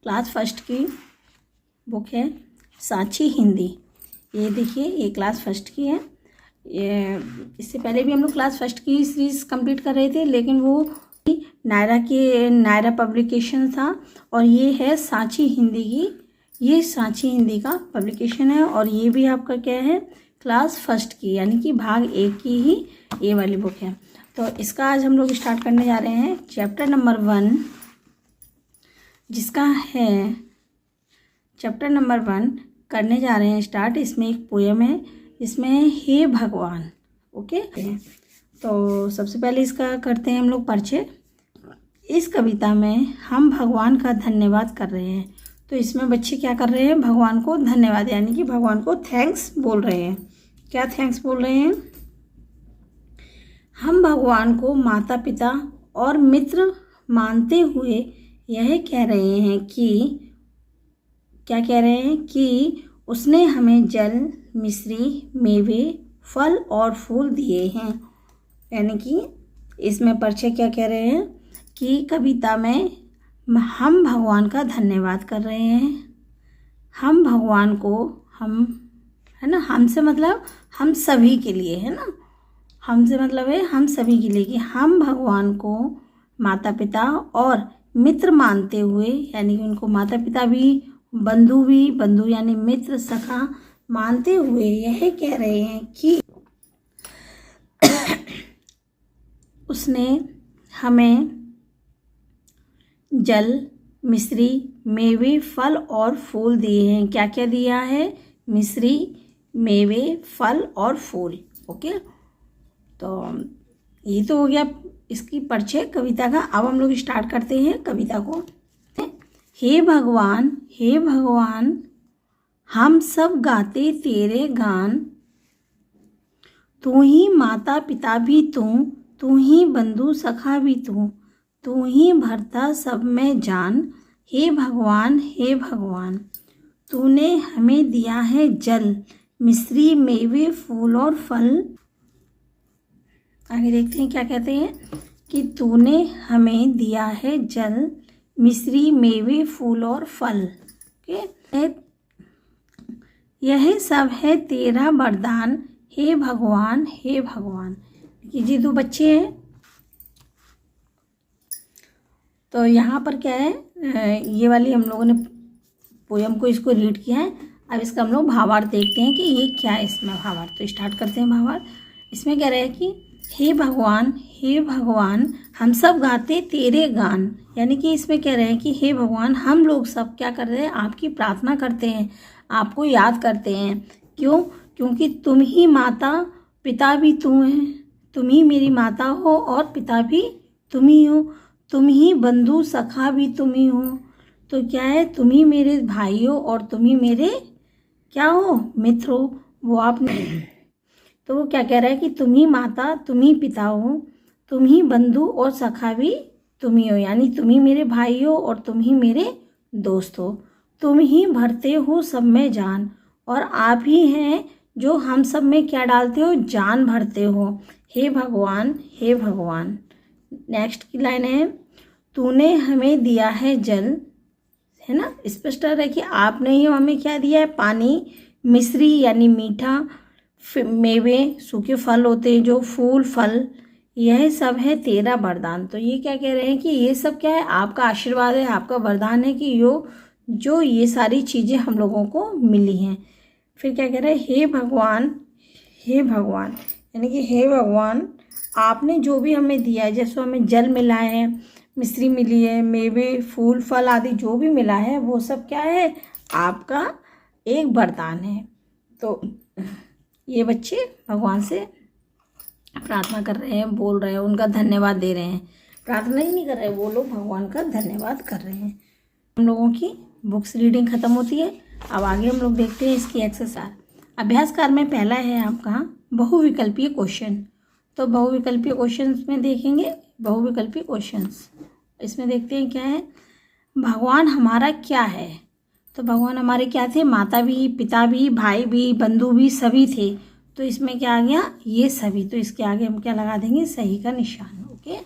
Class first की book है सांची हिंदी। ये देखिए, ये क्लास फर्स्ट की है। ये इससे पहले भी हम लोग क्लास फर्स्ट की सीरीज़ कंप्लीट कर रहे थे, लेकिन वो नायरा पब्लिकेशन था, और ये है सांची हिंदी की। ये सांची हिंदी का पब्लिकेशन है, और ये भी आपका क्या है, क्लास फर्स्ट की, यानी कि भाग 1 की ही ये वाली बुक है। तो इसका आज हम लोग स्टार्ट करने जा रहे हैं चैप्टर नंबर 1, जिसका है चैप्टर नंबर 1 करने जा रहे हैं स्टार्ट। इसमें एक पोएम है, इसमें हे भगवान। ओके, तो सबसे पहले इसका करते हैं हम लोग परिचय। इस कविता में हम भगवान का धन्यवाद कर रहे हैं। तो इसमें बच्चे क्या कर रहे हैं, भगवान को धन्यवाद, यानी कि भगवान को थैंक्स बोल रहे हैं। क्या थैंक्स बोल रहे हैं? हम भगवान को माता पिता और मित्र मानते हुए यह कह रहे हैं कि, क्या कह रहे हैं कि उसने हमें जल, मिश्री, मेवे, फल और फूल दिए हैं। यानी कि इसमें परिचय क्या कह रहे हैं कि कविता में हम भगवान का धन्यवाद कर रहे हैं। हम भगवान को, हम है ना, हमसे मतलब हम सभी के लिए, है ना, हमसे मतलब है हम सभी के लिए, कि हम भगवान को माता पिता और मित्र मानते हुए, यानी कि उनको माता पिता भी, बंधु यानी मित्र, सखा मानते हुए यह कह रहे हैं कि उसने हमें जल, मिश्री, मेवे, फल और फूल दिए हैं। क्या क्या दिया है? मिश्री, मेवे, फल और फूल। ओके, तो ये तो हो गया इसकी परिचय कविता का। अब हम लोग स्टार्ट करते हैं कविता को। हे भगवान, हे भगवान, हम सब गाते तेरे गान। तू ही माता पिता भी तू ही बंधु सखा भी तू ही भरता सब में जान। हे भगवान, हे भगवान, तूने हमें दिया है जल, मिश्री, मेवे, फूल और फल। आगे देखते हैं क्या कहते हैं कि तूने हमें दिया है जल, मिश्री, मेवे, फूल और फल। यह सब है तेरा वरदान, हे भगवान, हे भगवान। जी, 2 बच्चे हैं, तो यहाँ पर क्या है, ये वाली हम लोगों ने पोयम को इसको रीड किया है। अब इसका हम लोग भावार्थ देखते हैं कि ये क्या है इसमें भावार्थ। तो स्टार्ट करते हैं भावार्थ। इसमें कह रहे हैं कि हे भगवान, हे भगवान, हम सब गाते तेरे गान। यानी कि इसमें कह रहे हैं कि हे भगवान, हम लोग सब क्या कर रहे हैं, आपकी प्रार्थना करते हैं, आपको याद करते हैं। क्यों? क्योंकि तुम ही माता पिता भी तुम हैं, तुम ही मेरी माता हो और पिता भी तुम ही हो, तुम ही बंधु सखा भी तुम ही हो। तो क्या है, तुम ही मेरे भाई हो और तुम ही मेरे क्या हो, मित्र हो। वो आपने, तो वो क्या कह रहा है कि तुम ही माता, तुम ही पिता हो, तुम ही बंधु और सखा भी तुम ही हो, यानी तुम ही मेरे भाई हो और तुम ही मेरे दोस्त हो। तुम ही भरते हो सब में जान, और आप ही हैं जो हम सब में क्या डालते हो, जान भरते हो। हे भगवान, हे भगवान। नेक्स्ट की लाइन है, तूने हमें दिया है जल, है ना, स्पष्ट है कि आपने ही हमें क्या दिया है, पानी, मिश्री यानी मीठा, मेवे सूखे फल होते हैं जो, फूल, फल, यह सब है तेरा वरदान। तो ये क्या कह रहे हैं कि ये सब क्या है, आपका आशीर्वाद है, आपका वरदान है कि जो ये सारी चीज़ें हम लोगों को मिली हैं। फिर क्या कह रहे हैं, हे भगवान, हे भगवान, यानी कि हे भगवान, आपने जो भी हमें दिया है, जैसे हमें जल मिला है, मिश्री मिली है, मेवे, फूल, फल आदि जो भी मिला है, वो सब क्या है, आपका एक वरदान है। तो ये बच्चे भगवान से प्रार्थना कर रहे हैं, बोल रहे हैं, उनका धन्यवाद दे रहे हैं। प्रार्थना ही नहीं कर रहे, वो लोग भगवान का धन्यवाद कर रहे हैं। हम लोगों की बुक्स रीडिंग ख़त्म होती है। अब आगे हम लोग देखते हैं इसकी एक्सरसाइज। अभ्यास कार्य में पहला है आपका बहुविकल्पीय क्वेश्चन। तो बहुविकल्पीय क्वेश्चन में देखेंगे, बहुविकल्पीय क्वेश्चंस इसमें देखते हैं क्या है, भगवान हमारा क्या है। तो भगवान हमारे क्या थे, माता भी, पिता भी, भाई भी, बंधु भी, सभी थे। तो इसमें क्या आ गया, ये सभी। तो इसके आगे हम क्या लगा देंगे, सही का निशान। ओके,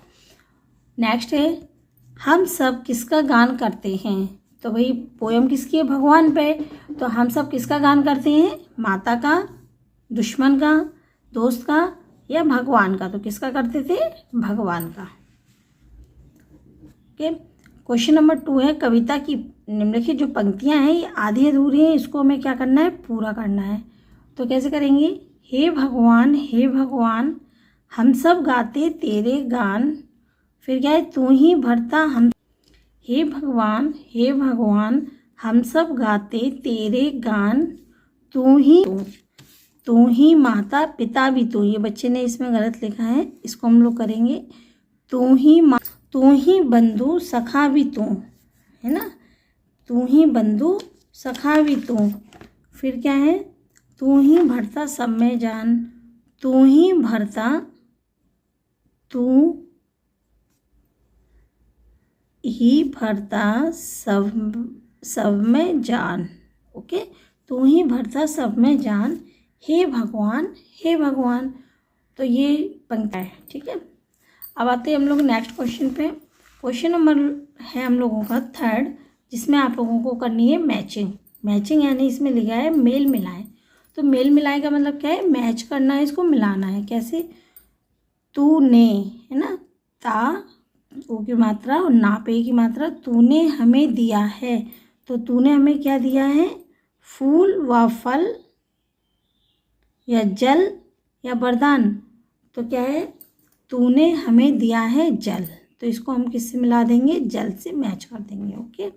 नेक्स्ट है, हम सब किसका गान करते हैं। तो भाई पोयम किसकी है? भगवान पे। तो हम सब किसका गान करते हैं? माता का, दुश्मन का, दोस्त का या भगवान का? तो किसका करते थे? भगवान का। ओके। क्वेश्चन नंबर 2 है, कविता की निम्नलिखित जो पंक्तियां हैं ये आधी अधूरी हैं, इसको हमें क्या करना है? पूरा करना है। तो कैसे करेंगे? हे भगवान हम सब गाते तेरे गान, फिर क्या है? तू ही भरता हम। हे भगवान हम सब गाते तेरे गान, तू ही माता पिता भी तू। ये बच्चे ने इसमें गलत लिखा है, इसको हम लोग करेंगे तू ही बंधु सखा भी तू, है ना? तू ही बंधु सखा भी तू। फिर क्या है? तू ही भरता सब में जान, तू ही भरता सब में जान। ओके, तू ही भरता सब में जान, हे भगवान। तो ये पंक्ति है, ठीक है। अब आते हैं हम लोग नेक्स्ट क्वेश्चन पे। क्वेश्चन नंबर है हम लोगों का 3rd, जिसमें आप लोगों को करनी है मैचिंग यानी इसमें लिखा है मेल मिलाए। तो मेल मिलाए का मतलब क्या है? मैच करना है, इसको मिलाना है। कैसे? तूने, है ना, ता ओ की मात्रा और ना पे की मात्रा, तूने हमें दिया है। तो तूने हमें क्या दिया है? फूल व फल या जल या वरदान। तो क्या है? तूने हमें दिया है जल, तो इसको हम किससे मिला देंगे? जल से मैच कर देंगे। ओके।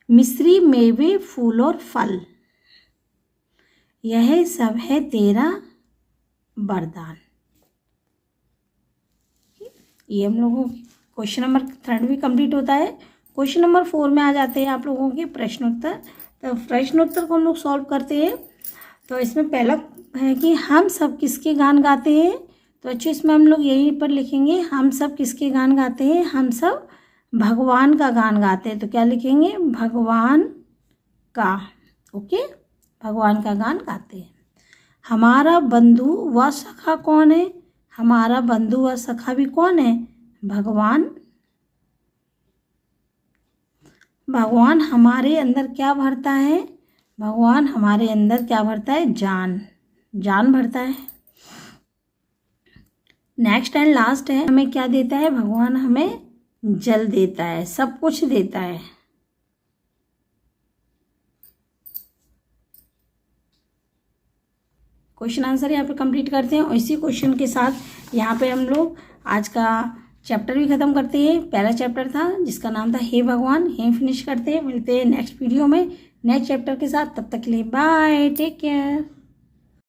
मिश्री मेवे फूल और फल, यह सब है तेरा वरदान। ये हम लोगों क्वेश्चन नंबर 3rd भी कंप्लीट होता है। क्वेश्चन नंबर 4 में आ जाते हैं आप लोगों के प्रश्नोत्तर। तो प्रश्नोत्तर को हम लोग सॉल्व करते हैं। तो इसमें पहला है कि हम सब किसके गान गाते हैं। तो अच्छे इसमें हम लोग यहीं पर लिखेंगे, हम सब किसके गान गाते हैं? हम सब भगवान का गान गाते हैं। तो क्या लिखेंगे? भगवान का। ओके, भगवान का गान गाते हैं। हमारा बंधु व सखा कौन है? हमारा बंधु व सखा भी कौन है? भगवान। भगवान हमारे अंदर क्या भरता है? भगवान हमारे अंदर क्या भरता है? जान भरता है। नेक्स्ट एंड लास्ट है, हमें क्या देता है? भगवान हमें जल देता है, सब कुछ देता है। क्वेश्चन आंसर यहाँ पे कंप्लीट करते हैं और इसी क्वेश्चन के साथ यहाँ पे हम लोग आज का चैप्टर भी ख़त्म करते हैं। पहला चैप्टर था जिसका नाम था हे भगवान, यहीं फिनिश करते हैं। मिलते हैं नेक्स्ट वीडियो में नेक्स्ट चैप्टर के साथ। तब तक के लिए बाय, टेक केयर।